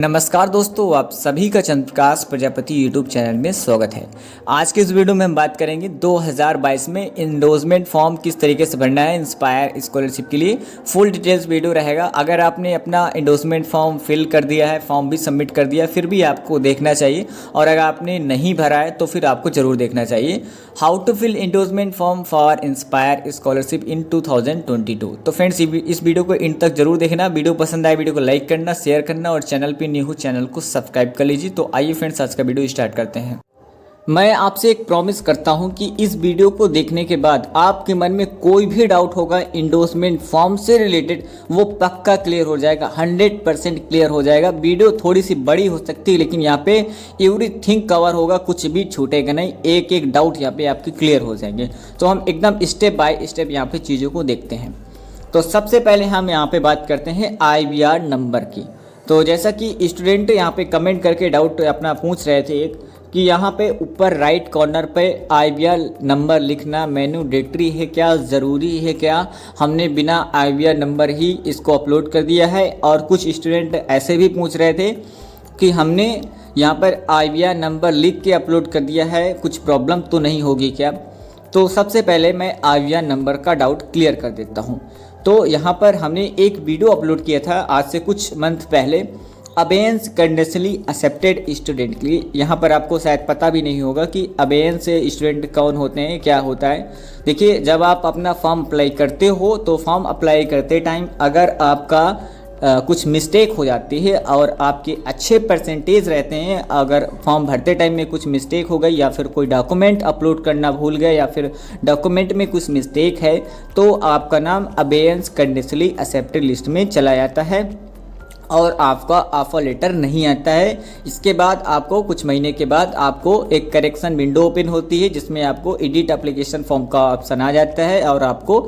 नमस्कार दोस्तों, आप सभी का चंद्रप्रकाश प्रजापति यूट्यूब चैनल में स्वागत है। आज के इस वीडियो में हम बात करेंगे 2022 में इंडोर्समेंट फॉर्म किस तरीके से भरना है इंस्पायर स्कॉलरशिप के लिए। फुल डिटेल्स वीडियो रहेगा। अगर आपने अपना इंडोर्समेंट फॉर्म फिल कर दिया है, फॉर्म भी सबमिट कर दिया, फिर भी आपको देखना चाहिए, और अगर आपने नहीं भरा है तो फिर आपको ज़रूर देखना चाहिए। How to fill endorsement form for inspire scholarship in 2022। तो फ्रेंड्स, इस वीडियो को इन तक जरूर देखना। वीडियो पसंद आए वीडियो को लाइक करना, शेयर करना, और चैनल पे न्यू हो चैनल को सब्सक्राइब कर लीजिए। तो आइए फ्रेंड्स, आज का वीडियो स्टार्ट करते हैं। मैं आपसे एक प्रॉमिस करता हूं कि इस वीडियो को देखने के बाद आपके मन में कोई भी डाउट होगा इंडोर्समेंट फॉर्म से रिलेटेड, वो पक्का क्लियर हो जाएगा, 100% क्लियर हो जाएगा। वीडियो थोड़ी सी बड़ी हो सकती है, लेकिन यहाँ पे एवरीथिंग कवर होगा, कुछ भी छूटेगा नहीं। एक एक डाउट यहाँ पे आपके क्लियर हो जाएंगे। तो हम एकदम स्टेप बाय स्टेप यहाँ पे चीज़ों को देखते हैं। तो सबसे पहले हम यहाँ पे बात करते हैं IBR नंबर की। तो जैसा कि स्टूडेंट यहाँ पे कमेंट करके डाउट अपना पूछ रहे थे एक, कि यहाँ पे ऊपर राइट कॉर्नर पे IBR नंबर लिखना मैन्डेटरी है क्या, ज़रूरी है क्या? हमने बिना IBR नंबर ही इसको अपलोड कर दिया है। और कुछ स्टूडेंट ऐसे भी पूछ रहे थे कि हमने यहाँ पर IBR नंबर लिख के अपलोड कर दिया है, कुछ प्रॉब्लम तो नहीं होगी क्या? तो सबसे पहले मैं IBR नंबर का डाउट क्लियर कर देता हूँ। तो यहाँ पर हमने एक वीडियो अपलोड किया था आज से कुछ मंथ पहले, अबेयंस कंडीशनली एक्सेप्टेड स्टूडेंट के लिए। यहाँ पर आपको शायद पता भी नहीं होगा कि अबेयंस स्टूडेंट कौन होते हैं, क्या होता है। देखिए, जब आप अपना फॉर्म अप्लाई करते हो तो फॉर्म अप्लाई करते टाइम अगर आपका कुछ मिस्टेक हो जाती है और आपके अच्छे परसेंटेज रहते हैं, अगर फॉर्म भरते टाइम में कुछ मिस्टेक हो गई, या फिर कोई डॉक्यूमेंट अपलोड करना भूल गए, या फिर डॉक्यूमेंट में कुछ मिस्टेक है, तो आपका नाम अबेयंस कंडीशनली एक्सेप्टेड लिस्ट में चला जाता है और आपका ऑफर लेटर नहीं आता है। इसके बाद आपको कुछ महीने के बाद आपको एक करेक्शन विंडो ओपन होती है, जिसमें आपको एडिट एप्लीकेशन फॉर्म का ऑप्शन आ जाता है और आपको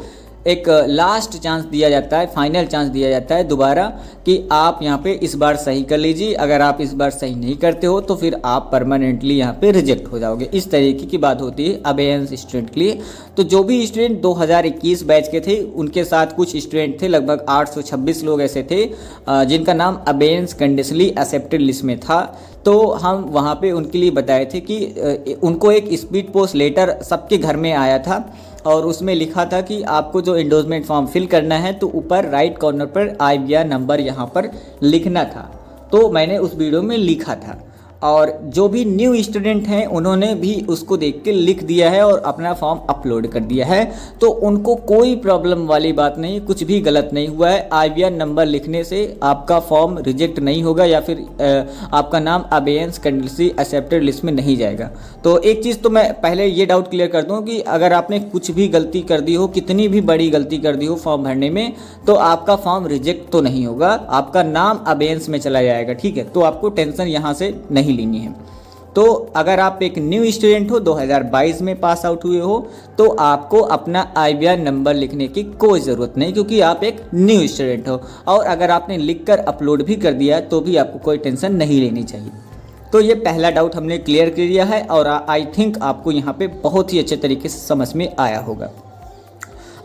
एक लास्ट चांस दिया जाता है, फाइनल चांस दिया जाता है दोबारा, कि आप यहाँ पे इस बार सही कर लीजिए। अगर आप इस बार सही नहीं करते हो तो फिर आप परमानेंटली यहाँ पे रिजेक्ट हो जाओगे। इस तरीके की बात होती है अबेयंस स्टूडेंट के लिए। तो जो भी स्टूडेंट 2021 बैच के थे, उनके साथ कुछ स्टूडेंट थे, लगभग 826 लोग ऐसे थे जिनका नाम अबेयंस कंडीशनली एक्सेप्टेड लिस्ट में था। तो हम वहाँ पे उनके लिए बताए थे कि उनको एक स्पीड पोस्ट लेटर सबके घर में आया था, और उसमें लिखा था कि आपको जो इंडोर्समेंट फॉर्म फिल करना है तो ऊपर राइट कॉर्नर पर IBR नंबर यहाँ पर लिखना था। तो मैंने उस वीडियो में लिखा था, और जो भी न्यू स्टूडेंट हैं उन्होंने भी उसको देख के लिख दिया है और अपना फॉर्म अपलोड कर दिया है। तो उनको कोई प्रॉब्लम वाली बात नहीं, कुछ भी गलत नहीं हुआ है। IBR नंबर लिखने से आपका फॉर्म रिजेक्ट नहीं होगा, या फिर आपका नाम अबेयंस कंडीशनली एक्सेप्टेड लिस्ट में नहीं जाएगा। तो एक चीज़ तो मैं पहले ये डाउट क्लियर कर दूँ कि अगर आपने कुछ भी गलती कर दी हो, कितनी भी बड़ी गलती कर दी हो फॉर्म भरने में, तो आपका फॉर्म रिजेक्ट तो नहीं होगा, आपका नाम अबेयंस में चला जाएगा। ठीक है, तो आपको टेंशन यहाँ से नहीं लेनी है। तो अगर आप एक न्यू स्टूडेंट हो, 2022 में पास आउट हुए हो, तो आपको अपना IBR नंबर लिखने की कोई ज़रूरत नहीं, क्योंकि आप एक न्यू स्टूडेंट हो। और अगर आपने लिखकर अपलोड भी कर दिया तो भी आपको कोई टेंशन नहीं लेनी चाहिए। तो ये पहला डाउट हमने क्लियर कर दिया है, और आई थिंक आपको यहाँ पे बहुत ही अच्छे तरीके से समझ में आया होगा।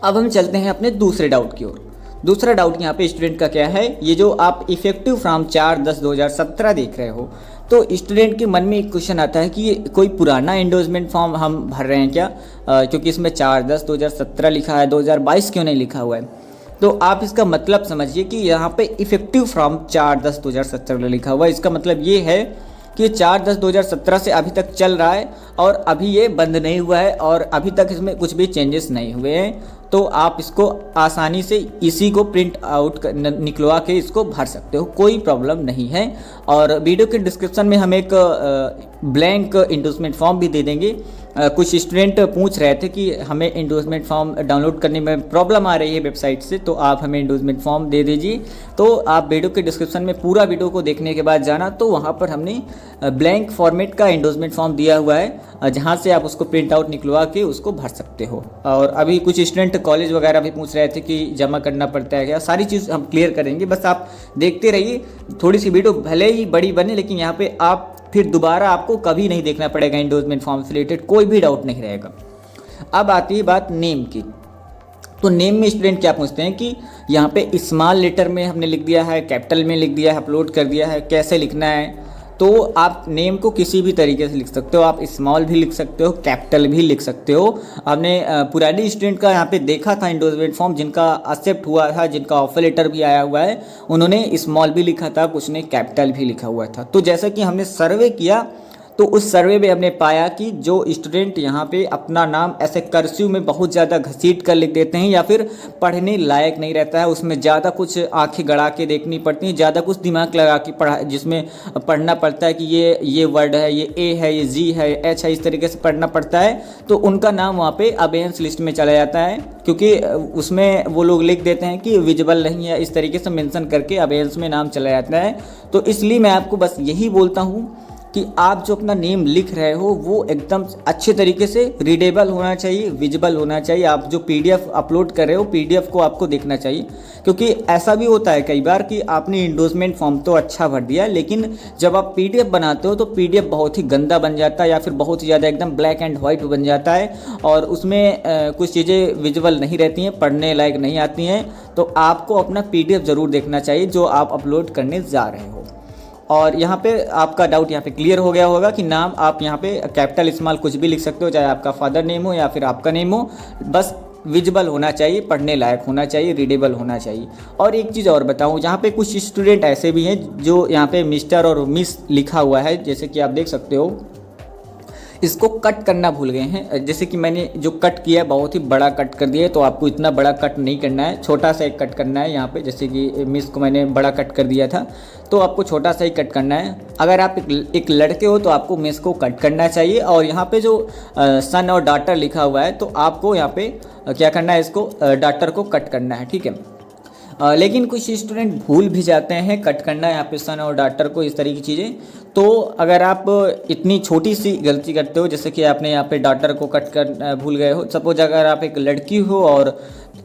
अब हम चलते हैं अपने दूसरे डाउट की ओर। दूसरा डाउट यहाँ पे स्टूडेंट का क्या है, ये जो आप इफेक्टिव फ्रॉम 4/10/2017 देख रहे हो, तो स्टूडेंट के मन में एक क्वेश्चन आता है कि ये कोई पुराना इंडोर्समेंट फॉर्म हम भर रहे हैं क्या, क्योंकि इसमें 4/10/2017 लिखा है, 2022 क्यों नहीं लिखा हुआ है। तो आप इसका मतलब समझिए कि यहाँ पे इफेक्टिव फ्रॉम 4/10/2017 लिखा हुआ है। इसका मतलब ये है कि 4/10/2017 से अभी तक चल रहा है, और अभी ये बंद नहीं हुआ है, और अभी तक इसमें कुछ भी चेंजेस नहीं हुए हैं। तो आप इसको आसानी से इसी को प्रिंट आउट निकलवा के इसको भर सकते हो, कोई प्रॉब्लम नहीं है। और वीडियो के डिस्क्रिप्शन में हम एक ब्लैंक इंडोर्समेंट फॉर्म भी दे देंगे। कुछ स्टूडेंट पूछ रहे थे कि हमें इंडोर्समेंट फॉर्म डाउनलोड करने में प्रॉब्लम आ रही है वेबसाइट से, तो आप हमें इंडोर्समेंट फॉर्म दे दीजिए। तो आप वीडियो के डिस्क्रिप्शन में पूरा वीडियो को देखने के बाद जाना, तो वहाँ पर हमने ब्लैंक फॉर्मेट का इंडोर्समेंट फॉर्म दिया हुआ है, जहाँ से आप उसको प्रिंट आउट निकलवा के उसको भर सकते हो। और अभी कुछ स्टूडेंट कॉलेज वगैरह भी पूछ रहे थे कि जमा करना पड़ता है क्या, सारी चीज़ हम क्लियर करेंगे, बस आप देखते रहिए। थोड़ी सी वीडियो भले ही बड़ी बने, लेकिन यहाँ पे आप फिर दोबारा आपको कभी नहीं देखना पड़ेगा, इंडोर्समेंट फॉर्म से रिलेटेड कोई भी डाउट नहीं रहेगा। अब आती है बात नेम की। तो नेम में स्टूडेंट क्या पूछते हैं कि यहाँ पे स्मॉल लेटर में हमने लिख दिया है, कैपिटल में लिख दिया है, अपलोड कर दिया है, कैसे लिखना है। तो आप नेम को किसी भी तरीके से लिख सकते हो, आप स्मॉल भी लिख सकते हो, कैपिटल भी लिख सकते हो। हमने पुरानी स्टूडेंट का यहाँ पे देखा था इंडोर्समेंट फॉर्म, जिनका एक्सेप्ट हुआ था, जिनका ऑफर लेटर भी आया हुआ है, उन्होंने स्मॉल भी लिखा था, कुछ ने कैपिटल भी लिखा हुआ था। तो जैसा कि हमने सर्वे किया तो उस सर्वे में हमने पाया कि जो स्टूडेंट यहाँ पे अपना नाम ऐसे कर्सिव में बहुत ज़्यादा घसीट कर लिख देते हैं या फिर पढ़ने लायक नहीं रहता है, उसमें ज़्यादा कुछ आंखें गड़ा के देखनी पड़ती हैं, ज़्यादा कुछ दिमाग लगा के जिसमें पढ़ना पड़ता है कि ये वर्ड है, ये ए है, ये जी है, एच है, इस तरीके से पढ़ना पड़ता है। तो उनका नाम वहाँ पे अबेयंस लिस्ट में चला जाता है, क्योंकि उसमें वो लोग लिख देते हैं कि विजिबल नहीं है, इस तरीके से मेंशन करके अबेयंस में नाम चला जाता है। तो इसलिए मैं आपको बस यही बोलता हूँ कि आप जो अपना नेम लिख रहे हो वो एकदम अच्छे तरीके से रीडेबल होना चाहिए, विजिबल होना चाहिए। आप जो पीडीएफ अपलोड कर रहे हो, पीडीएफ को आपको देखना चाहिए, क्योंकि ऐसा भी होता है कई बार कि आपने इंडोर्समेंट फॉर्म तो अच्छा भर दिया, लेकिन जब आप पीडीएफ बनाते हो तो पीडीएफ बहुत ही गंदा बन जाता है या फिर बहुत ही ज़्यादा एकदम ब्लैक एंड वाइट बन जाता है और उसमें कुछ चीज़ें विजिबल नहीं रहती हैं, पढ़ने लायक नहीं आती हैं। तो आपको अपना पीडीएफ ज़रूर देखना चाहिए जो आप अपलोड करने जा रहे हो। और यहाँ पे आपका डाउट यहाँ पे क्लियर हो गया होगा कि नाम आप यहाँ पे कैपिटल स्मॉल कुछ भी लिख सकते हो, चाहे आपका फादर नेम हो या फिर आपका नेम हो, बस विजिबल होना चाहिए, पढ़ने लायक होना चाहिए, रीडेबल होना चाहिए। और एक चीज़ और बताऊँ, यहाँ पे कुछ स्टूडेंट ऐसे भी हैं जो यहाँ पे मिस्टर और मिस लिखा हुआ है, जैसे कि आप देख सकते हो, इसको कट करना भूल गए हैं। जैसे कि मैंने जो कट किया है बहुत ही बड़ा कट कर दिया है, तो आपको इतना बड़ा कट नहीं करना है, छोटा सा एक कट करना है। यहाँ पे जैसे कि मिस को मैंने बड़ा कट कर दिया था, तो आपको छोटा सा ही कट करना है। अगर आप एक लड़के हो तो आपको मिस को कट करना चाहिए। और यहाँ पे जो सन और डॉटर लिखा हुआ है, तो आपको यहाँ पे क्या करना है, इसको डॉटर को कट करना है, ठीक है। लेकिन कुछ स्टूडेंट भूल भी जाते हैं कट करना यहाँ पे सन और डॉटर को, इस तरह की चीज़ें। तो अगर आप इतनी छोटी सी गलती करते हो, जैसे कि आपने यहाँ पे डॉटर को कट कर भूल गए हो, सपोज अगर आप एक लड़की हो और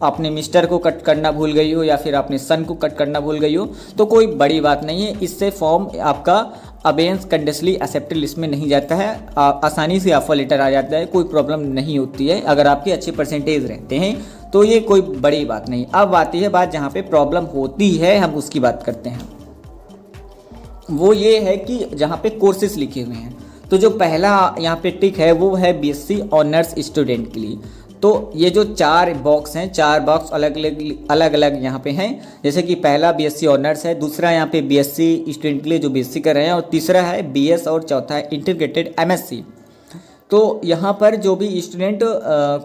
आपने मिस्टर को कट करना भूल गई हो या फिर आपने सन को कट करना भूल गई हो, तो कोई बड़ी बात नहीं है, इससे फॉर्म आपका अबेयंस कंडीशनली एक्सेप्टेड लिस्ट में नहीं जाता है, आसानी से ऑफर लेटर आ जाता है, कोई प्रॉब्लम नहीं होती है। अगर आपके अच्छे परसेंटेज रहते हैं तो ये कोई बड़ी बात नहीं। अब आती है बात जहाँ पे प्रॉब्लम होती है, हम उसकी बात करते हैं। वो ये है कि जहाँ पे कोर्सेज लिखे हुए हैं, तो जो पहला यहाँ पे टिक है वो है बीएससी ऑनर्स स्टूडेंट के लिए। तो ये जो 4 बॉक्स हैं, 4 बॉक्स अलग अलग यहाँ पे हैं। जैसे कि पहला बीएससी ऑनर्स है, दूसरा यहाँ पे बीएससी स्टूडेंट के लिए जो बीएससी कर रहे हैं, और तीसरा है बीएस, और चौथा है इंटीग्रेटेड एमएससी। तो यहाँ पर जो भी स्टूडेंट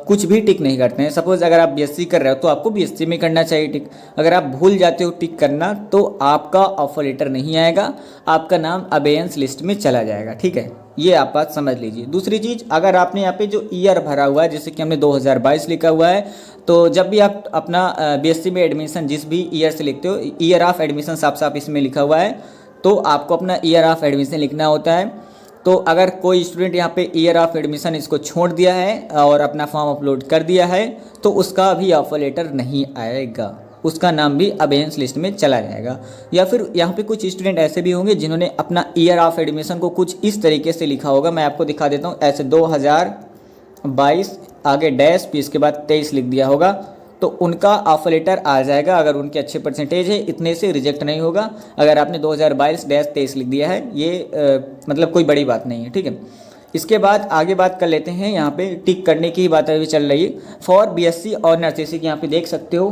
कुछ भी टिक नहीं करते हैं, सपोज अगर आप बीएससी कर रहे हो तो आपको बीएससी में करना चाहिए टिक। अगर आप भूल जाते हो टिक करना तो आपका ऑफर लेटर नहीं आएगा, आपका नाम अबेयंस लिस्ट में चला जाएगा, ठीक है। ये आप बात समझ लीजिए। दूसरी चीज़, अगर आपने यहाँ पे जो ईयर भरा हुआ है, जैसे कि हमने 2022 लिखा हुआ है, तो जब भी आप अपना बीएससी में एडमिशन जिस भी ईयर से लिखते हो, ईयर ऑफ एडमिशन साफ साफ इसमें लिखा हुआ है, तो आपको अपना ईयर ऑफ एडमिशन लिखना होता है। तो अगर कोई स्टूडेंट यहाँ पे ईयर ऑफ एडमिशन इसको छोड़ दिया है और अपना फॉर्म अपलोड कर दिया है, तो उसका भी ऑफर लेटर नहीं आएगा, उसका नाम भी अबेयंस लिस्ट में चला जाएगा। या फिर यहाँ पे कुछ स्टूडेंट ऐसे भी होंगे जिन्होंने अपना ईयर ऑफ एडमिशन को कुछ इस तरीके से लिखा होगा, मैं आपको दिखा देता हूँ। ऐसे 2022 आगे डैश, फिर इसके बाद 23 लिख दिया होगा, तो उनका ऑफर लेटर आ जाएगा। अगर उनके अच्छे परसेंटेज है, इतने से रिजेक्ट नहीं होगा। अगर आपने 2022-23 लिख दिया है, ये मतलब कोई बड़ी बात नहीं है, ठीक है। इसके बाद आगे बात कर लेते हैं, यहाँ पे टिक करने की बात अभी चल रही है। फॉर बीएससी ऑनर्स, जैसे कि यहाँ पे देख सकते हो,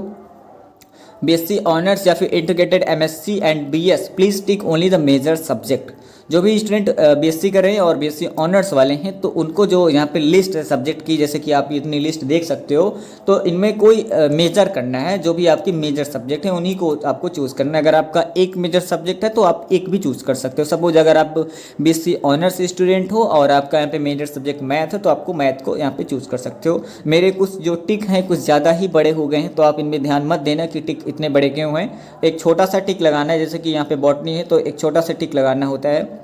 बीएससी ऑनर्स या फिर integrated MSc and BS, please tick only the major subject. जो भी स्टूडेंट बीएससी कर रहे हैं और बीएससी ऑनर्स वाले हैं, तो उनको जो यहाँ पे लिस्ट है सब्जेक्ट की, जैसे कि आप इतनी लिस्ट देख सकते हो, तो इनमें कोई मेजर करना है। जो भी आपकी मेजर सब्जेक्ट है उन्हीं को आपको चूज़ करना है। अगर आपका एक मेजर सब्जेक्ट है तो आप एक भी चूज़ कर सकते हो। सपोज अगर आप बीएससी ऑनर्स स्टूडेंट हो और आपका यहाँ पे मेजर सब्जेक्ट मैथ है, तो आपको मैथ को यहाँ पे चूज़ कर सकते हो। मेरे कुछ जो टिक हैं कुछ ज़्यादा ही बड़े हो गए हैं, तो आप इनमें ध्यान मत देना कि टिक इतने बड़े क्यों हैं। एक छोटा सा टिक लगाना है, जैसे कि यहाँ पे बॉटनी है तो एक छोटा सा टिक लगाना होता है।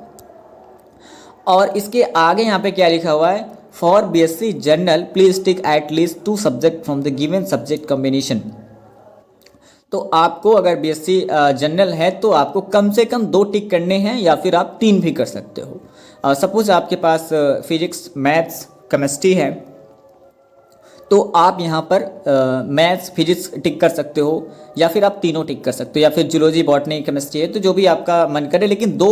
और इसके आगे यहाँ पे क्या लिखा हुआ है, for BSc general please tick at least 2 subject from the given subject combination. तो आपको अगर बीएससी जनरल है तो आपको कम से कम 2 टिक करने हैं, या फिर आप 3 भी कर सकते हो। सपोज आपके पास फिजिक्स, मैथ्स, केमिस्ट्री है, तो आप यहाँ पर मैथ्स फिजिक्स टिक कर सकते हो, या फिर आप तीनों टिक कर सकते हो, या फिर जूलॉजी बॉटनी केमिस्ट्री है, तो जो भी आपका मन करे, लेकिन दो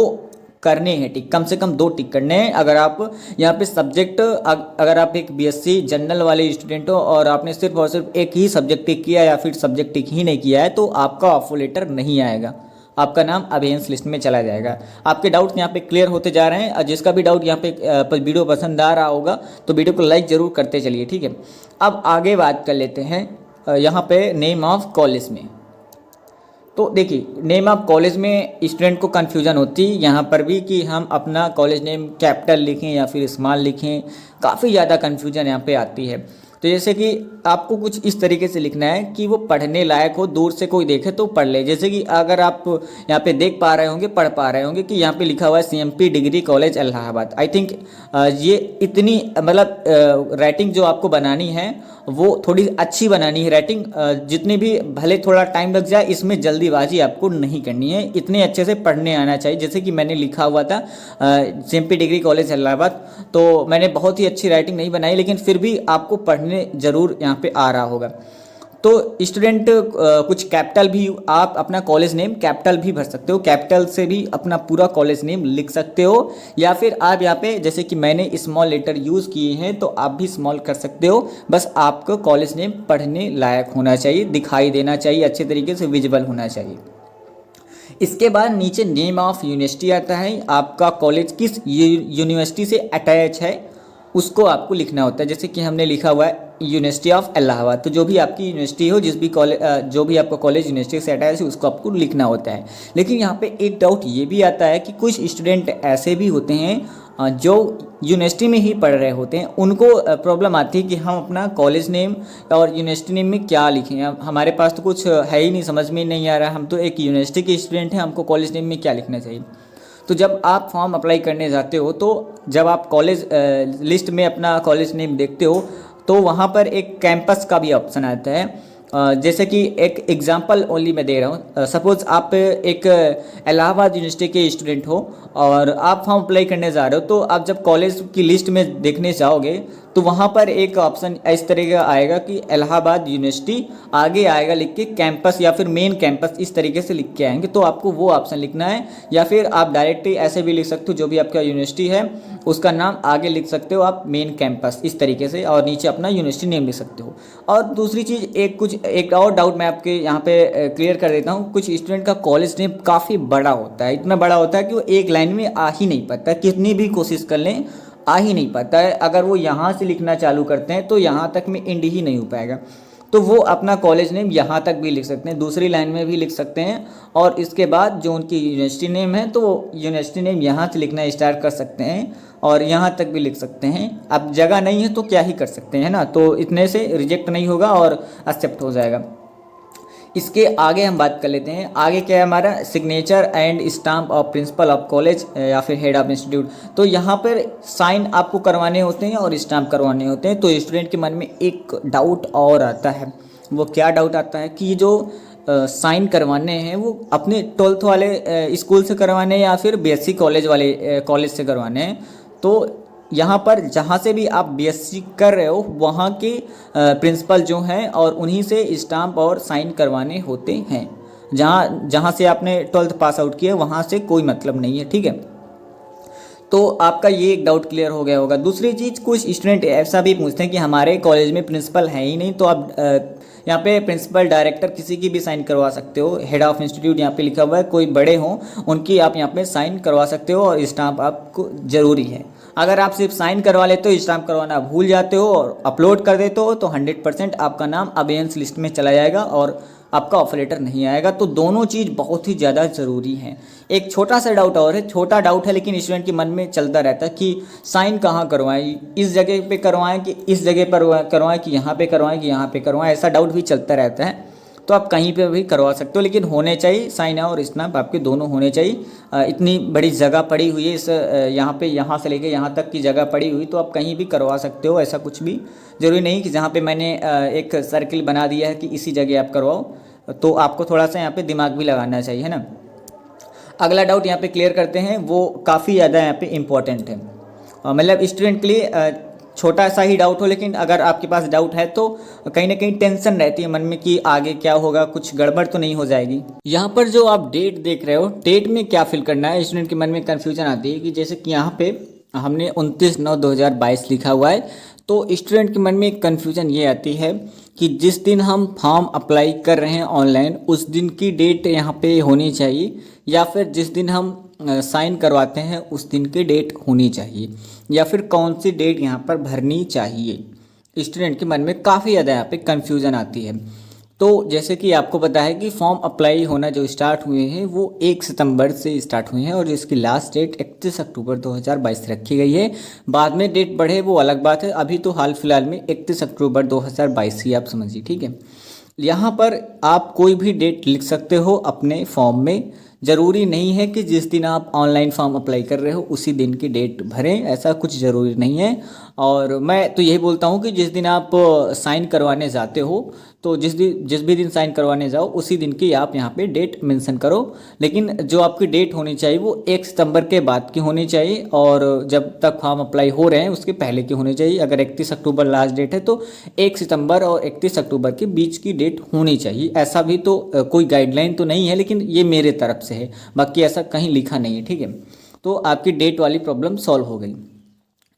करने हैं टिक, कम से कम दो टिक करने हैं। अगर आप यहाँ पे सब्जेक्ट, अगर आप एक बीएससी जनरल वाले स्टूडेंट हो और आपने सिर्फ और सिर्फ एक ही सब्जेक्ट टिक किया या फिर सब्जेक्ट टिक ही नहीं किया है, तो आपका ऑफर लेटर नहीं आएगा, आपका नाम अबेयंस लिस्ट में चला जाएगा। आपके डाउट्स यहाँ पे क्लियर होते जा रहे हैं, और जिसका भी डाउट यहाँ पे वीडियो पसंद आ रहा होगा तो वीडियो को लाइक ज़रूर करते चलिए, ठीक है। अब आगे बात कर लेते हैं यहाँ पे नेम ऑफ कॉलेज में। तो देखिए, नेम ऑफ कॉलेज में स्टूडेंट को कन्फ्यूज़न होती है यहाँ पर भी कि हम अपना कॉलेज नेम कैपिटल लिखें या फिर स्मॉल लिखें, काफ़ी ज़्यादा कन्फ्यूजन यहाँ पे आती है। तो जैसे कि आपको कुछ इस तरीके से लिखना है कि वो पढ़ने लायक हो, दूर से कोई देखे तो पढ़ ले। जैसे कि अगर आप यहाँ पे देख पा रहे होंगे, पढ़ पा रहे होंगे कि यहाँ पे लिखा हुआ है CMP degree college Allahabad. I think ये इतनी मतलब राइटिंग जो आपको बनानी है वो थोड़ी अच्छी बनानी है राइटिंग, जितनी भी भले थोड़ा टाइम लग जाए, इसमें जल्दीबाजी आपको नहीं करनी है, इतने अच्छे से पढ़ने आना चाहिए। जैसे कि मैंने लिखा हुआ था सीएमपी डिग्री कॉलेज इलाहाबाद, तो मैंने बहुत ही अच्छी राइटिंग नहीं बनाई, लेकिन फिर भी आपको पढ़ने ज़रूर यहाँ पे आ रहा होगा। तो स्टूडेंट कुछ कैपिटल भी, आप अपना कॉलेज नेम कैपिटल भी भर सकते हो, कैपिटल से भी अपना पूरा कॉलेज नेम लिख सकते हो, या फिर आप यहाँ पे जैसे कि मैंने स्मॉल लेटर यूज़ किए हैं तो आप भी स्मॉल कर सकते हो। बस आपको कॉलेज नेम पढ़ने लायक होना चाहिए, दिखाई देना चाहिए, अच्छे तरीके से विजिबल होना चाहिए। इसके बाद नीचे नेम ऑफ यूनिवर्सिटी आता है, आपका कॉलेज किस यूनिवर्सिटी से अटैच है उसको आपको लिखना होता है। जैसे कि हमने लिखा हुआ है यूनिवर्सिटी ऑफ इलाहाबाद, तो जो भी आपकी यूनिवर्सिटी हो, जिस भी कॉलेज, जो भी आपका कॉलेज यूनिवर्सिटी से अटैच है उसको आपको लिखना होता है। लेकिन यहाँ पे एक डाउट ये भी आता है कि कुछ स्टूडेंट ऐसे भी होते हैं जो यूनिवर्सिटी में ही पढ़ रहे होते हैं, उनको प्रॉब्लम आती है कि हम अपना कॉलेज नेम और यूनिवर्सिटी नेम में क्या लिखें, हमारे पास तो कुछ है ही नहीं, समझ में नहीं आ रहा, हम तो एक यूनिवर्सिटी के स्टूडेंट हैं, हमको कॉलेज नेम में क्या लिखना चाहिए। तो जब आप फॉर्म अप्लाई करने जाते हो, तो जब आप कॉलेज लिस्ट में अपना कॉलेज नेम देखते हो तो वहाँ पर एक कैंपस का भी ऑप्शन आता है। जैसे कि एक एग्जांपल ओनली मैं दे रहा हूँ, सपोज़ आप एक इलाहाबाद यूनिवर्सिटी के स्टूडेंट हो और आप फॉर्म अप्लाई करने जा रहे हो, तो आप जब कॉलेज की लिस्ट में देखने जाओगे तो वहाँ पर एक ऑप्शन इस तरह का आएगा कि इलाहाबाद यूनिवर्सिटी, आगे आएगा लिख के कैंपस या फिर मेन कैंपस, इस तरीके से लिख के आएंगे, तो आपको वो ऑप्शन लिखना है। या फिर आप डायरेक्टली ऐसे भी लिख सकते हो, जो भी आपका यूनिवर्सिटी है उसका नाम आगे लिख सकते हो आप मेन कैंपस, इस तरीके से, और नीचे अपना यूनिवर्सिटी नेम लिख सकते हो। और दूसरी चीज़, एक और डाउट मैं आपके यहाँ पे क्लियर कर देता हूँ। कुछ स्टूडेंट का कॉलेज नेम काफ़ी बड़ा होता है, इतना बड़ा होता है कि वो एक लाइन में आ ही नहीं पाता, कितनी भी कोशिश कर लें आ ही नहीं पाता है। अगर वो यहाँ से लिखना चालू करते हैं तो यहाँ तक में एंड ही नहीं हो पाएगा, तो वो अपना कॉलेज नेम यहाँ तक भी लिख सकते हैं, दूसरी लाइन में भी लिख सकते हैं, और इसके बाद जो उनकी यूनिवर्सिटी नेम है तो वो यूनिवर्सिटी नेम यहाँ से लिखना स्टार्ट कर सकते हैं और यहाँ तक भी लिख सकते हैं। अब जगह नहीं है तो क्या ही कर सकते हैं ना, तो इतने से रिजेक्ट नहीं होगा और एक्सेप्ट हो जाएगा। इसके आगे हम बात कर लेते हैं, आगे क्या है हमारा, signature and stamp of principle of college या फिर हेड ऑफ इंस्टीट्यूट। तो यहाँ पर साइन आपको करवाने होते हैं और स्टाम्प करवाने होते हैं। तो स्टूडेंट के मन में एक डाउट और आता है, वो क्या डाउट आता है कि जो साइन करवाने हैं वो अपने 12th वाले स्कूल से करवाने हैं या फिर बीएससी कॉलेज वाले कॉलेज से करवाने हैं। तो यहाँ पर जहाँ से भी आप बीएससी कर रहे हो वहाँ के प्रिंसिपल जो हैं और उन्हीं से स्टाम्प और साइन करवाने होते हैं। जहाँ से आपने 12th पास आउट किया वहाँ से कोई मतलब नहीं है, ठीक है। तो आपका ये एक डाउट क्लियर हो गया होगा। दूसरी चीज़, कुछ स्टूडेंट ऐसा भी पूछते हैं कि हमारे कॉलेज में प्रिंसिपल है ही नहीं, तो आप यहाँ पे प्रिंसिपल डायरेक्टर किसी की भी साइन करवा सकते हो। हेड ऑफ इंस्टीट्यूट यहाँ पे लिखा हुआ है, कोई बड़े हों उनकी आप यहाँ पे साइन करवा सकते हो और स्टाम्प आपको ज़रूरी है। अगर आप सिर्फ साइन करवा लेते हो, स्टाम्प करवाना भूल जाते हो और अपलोड कर देते हो, तो 100% आपका नाम अबेयंस लिस्ट में चला जाएगा और आपका ऑफर लेटर नहीं आएगा। तो दोनों चीज़ बहुत ही ज़्यादा ज़रूरी हैं। एक छोटा सा डाउट और है, छोटा डाउट है लेकिन स्टूडेंट के मन में चलता रहता है कि साइन कहाँ करवाएं, इस जगह पे करवाएं कि इस जगह पर करवाएं कि यहाँ पे करवाएं कि यहाँ पे करवाएं, ऐसा डाउट भी चलता रहता है। तो आप कहीं पे भी करवा सकते हो, लेकिन होने चाहिए साइन और स्टाम्प आपके दोनों होने चाहिए। इतनी बड़ी जगह पड़ी हुई है, इस यहाँ पे यहाँ से लेके यहाँ तक की जगह पड़ी हुई, तो आप कहीं भी करवा सकते हो। ऐसा कुछ भी ज़रूरी नहीं कि जहाँ पे मैंने एक सर्किल बना दिया है कि इसी जगह आप करवाओ, तो आपको थोड़ा सा यहाँ पे दिमाग भी लगाना चाहिए, है ना। अगला डाउट यहाँ पे क्लियर करते हैं, वो काफ़ी ज़्यादा यहाँ पे इम्पोर्टेंट है, मतलब स्टूडेंट के लिए छोटा सा ही डाउट हो, लेकिन अगर आपके पास डाउट है तो कहीं ना कहीं टेंशन रहती है मन में कि आगे क्या होगा, कुछ गड़बड़ तो नहीं हो जाएगी। यहाँ पर जो आप डेट देख रहे हो, डेट में क्या फिल करना है, स्टूडेंट के मन में कन्फ्यूजन आती है कि जैसे कि यहाँ पे हमने 29/9/2022 लिखा हुआ है, तो स्टूडेंट के मन में एक कन्फ्यूजन ये आती है कि जिस दिन हम फॉर्म अप्लाई कर रहे हैं ऑनलाइन उस दिन की डेट यहाँ पे होनी चाहिए, या फिर जिस दिन हम साइन करवाते हैं उस दिन की डेट होनी चाहिए, या फिर कौन सी डेट यहाँ पर भरनी चाहिए। स्टूडेंट के मन में काफ़ी ज़्यादा यहाँ पे कन्फ्यूज़न आती है। तो जैसे कि आपको पता है कि फॉर्म अप्लाई होना जो स्टार्ट हुए हैं वो 1 सितंबर से स्टार्ट हुए हैं और जिसकी लास्ट डेट 31 अक्टूबर 2022 रखी गई है। बाद में डेट बढ़े वो अलग बात है, अभी तो हाल फिलहाल में 31 अक्टूबर 2022 ही आप समझिए, ठीक है। यहाँ पर आप कोई भी डेट लिख सकते हो अपने फॉर्म में, ज़रूरी नहीं है कि जिस दिन आप ऑनलाइन फॉर्म अप्लाई कर रहे हो उसी दिन की डेट भरें, ऐसा कुछ ज़रूरी नहीं है। और मैं तो यही बोलता हूँ कि जिस दिन आप साइन करवाने जाते हो तो जिस भी दिन साइन करवाने जाओ उसी दिन की आप यहाँ पे डेट मेंशन करो, लेकिन जो आपकी डेट होनी चाहिए वो 1 सितंबर के बाद की होनी चाहिए और जब तक फॉर्म अप्लाई हो रहे हैं उसके पहले की होनी चाहिए। अगर 31 अक्टूबर लास्ट डेट है तो 1 सितंबर और 31 अक्टूबर के बीच की डेट होनी चाहिए। ऐसा भी तो कोई गाइडलाइन तो नहीं है, लेकिन ये मेरे तरफ से है, बाकी ऐसा कहीं लिखा नहीं है, ठीक है। तो आपकी डेट वाली प्रॉब्लम सॉल्व हो गई।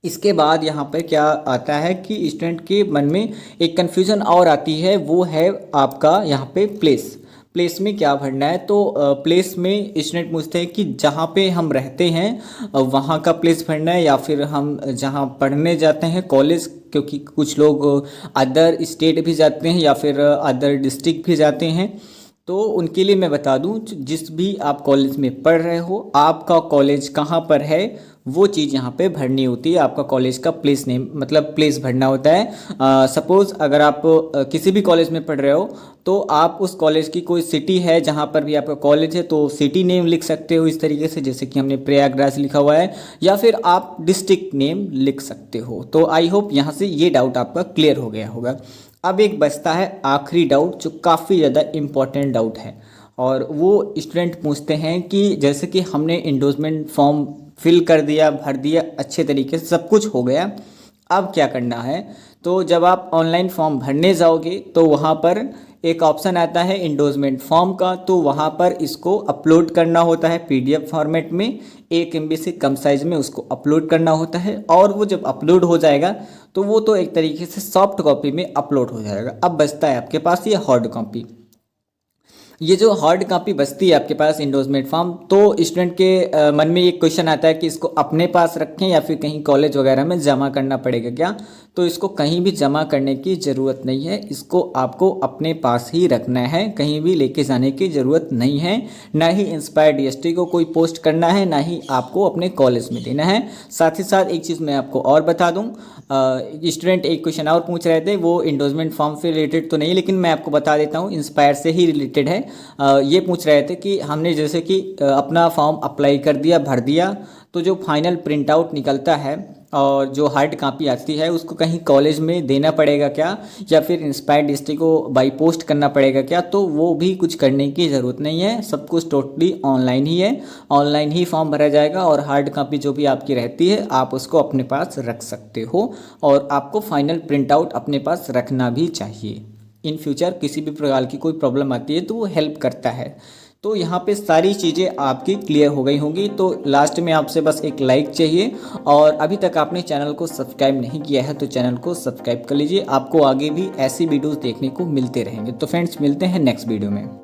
इसके बाद यहाँ पर क्या आता है कि स्टूडेंट के मन में एक कन्फ्यूज़न और आती है, वो है आपका यहाँ पे प्लेस में क्या भरना है। तो प्लेस में स्टूडेंट पूछते हैं कि जहाँ पे हम रहते हैं वहाँ का प्लेस भरना है या फिर हम जहाँ पढ़ने जाते हैं कॉलेज, क्योंकि कुछ लोग अदर स्टेट भी जाते हैं या फिर अदर डिस्ट्रिक्ट भी जाते हैं। तो उनके लिए मैं बता दूं, जिस भी आप कॉलेज में पढ़ रहे हो आपका कॉलेज कहाँ पर है वो चीज़ यहाँ पे भरनी होती है। आपका कॉलेज का प्लेस नेम मतलब प्लेस भरना होता है। सपोज़ अगर आप किसी भी कॉलेज में पढ़ रहे हो तो आप उस कॉलेज की कोई सिटी है जहाँ पर भी आपका कॉलेज है तो सिटी नेम लिख सकते हो इस तरीके से, जैसे कि हमने प्रयागराज लिखा हुआ है, या फिर आप डिस्ट्रिक्ट नेम लिख सकते हो। तो आई होप यहाँ से ये डाउट आपका क्लियर हो गया होगा। अब एक बचता है आखिरी डाउट जो काफ़ी ज़्यादा इम्पॉर्टेंट डाउट है, और वो स्टूडेंट पूछते हैं कि जैसे कि हमने इंडोर्समेंट फॉर्म फिल कर दिया, भर दिया, अच्छे तरीके से सब कुछ हो गया, अब क्या करना है। तो जब आप ऑनलाइन फॉर्म भरने जाओगे तो वहाँ पर एक ऑप्शन आता है इंडोर्समेंट फॉर्म का, तो वहाँ पर इसको अपलोड करना होता है PDF फॉर्मेट में, 1 MB से कम साइज़ में उसको अपलोड करना होता है। और वो जब अपलोड हो जाएगा तो वो तो एक तरीके से सॉफ्ट कॉपी में अपलोड हो जाएगा। अब बचता है आपके पास ये हार्ड कॉपी। ये जो हार्ड कॉपी बचती है आपके पास इंडोर्समेंट फॉर्म, तो स्टूडेंट के मन में एक क्वेश्चन आता है कि इसको अपने पास रखें या फिर कहीं कॉलेज वगैरह में जमा करना पड़ेगा क्या। तो इसको कहीं भी जमा करने की ज़रूरत नहीं है, इसको आपको अपने पास ही रखना है, कहीं भी लेके जाने की ज़रूरत नहीं है। ना ही इंस्पायर DST को कोई पोस्ट करना है, ना ही आपको अपने कॉलेज में देना है। साथ ही साथ एक चीज़ मैं आपको और बता दूँ, स्टूडेंट एक क्वेश्चन और पूछ रहे थे, वो इंडोर्समेंट फॉर्म से रिलेटेड तो नहीं, लेकिन मैं आपको बता देता हूँ इंस्पायर से ही रिलेटेड है। ये पूछ रहे थे कि हमने जैसे कि अपना फॉर्म अप्लाई कर दिया, भर दिया, तो जो फाइनल प्रिंट आउट निकलता है और जो हार्ड कॉपी आती है उसको कहीं कॉलेज में देना पड़ेगा क्या, या फिर इंस्पायर DST को बाई पोस्ट करना पड़ेगा क्या। तो वो भी कुछ करने की ज़रूरत नहीं है, सब कुछ टोटली ऑनलाइन ही है, ऑनलाइन ही फॉर्म भरा जाएगा और हार्ड कॉपी जो भी आपकी रहती है आप उसको अपने पास रख सकते हो, और आपको फाइनल प्रिंट आउट अपने पास रखना भी चाहिए। इन फ्यूचर किसी भी प्रकार की कोई प्रॉब्लम आती है तो वो हेल्प करता है। तो यहाँ पे सारी चीज़ें आपकी क्लियर हो गई होंगी। तो लास्ट में आपसे बस एक लाइक चाहिए, और अभी तक आपने चैनल को सब्सक्राइब नहीं किया है तो चैनल को सब्सक्राइब कर लीजिए, आपको आगे भी ऐसी वीडियोस देखने को मिलते रहेंगे। तो फ्रेंड्स मिलते हैं नेक्स्ट वीडियो में।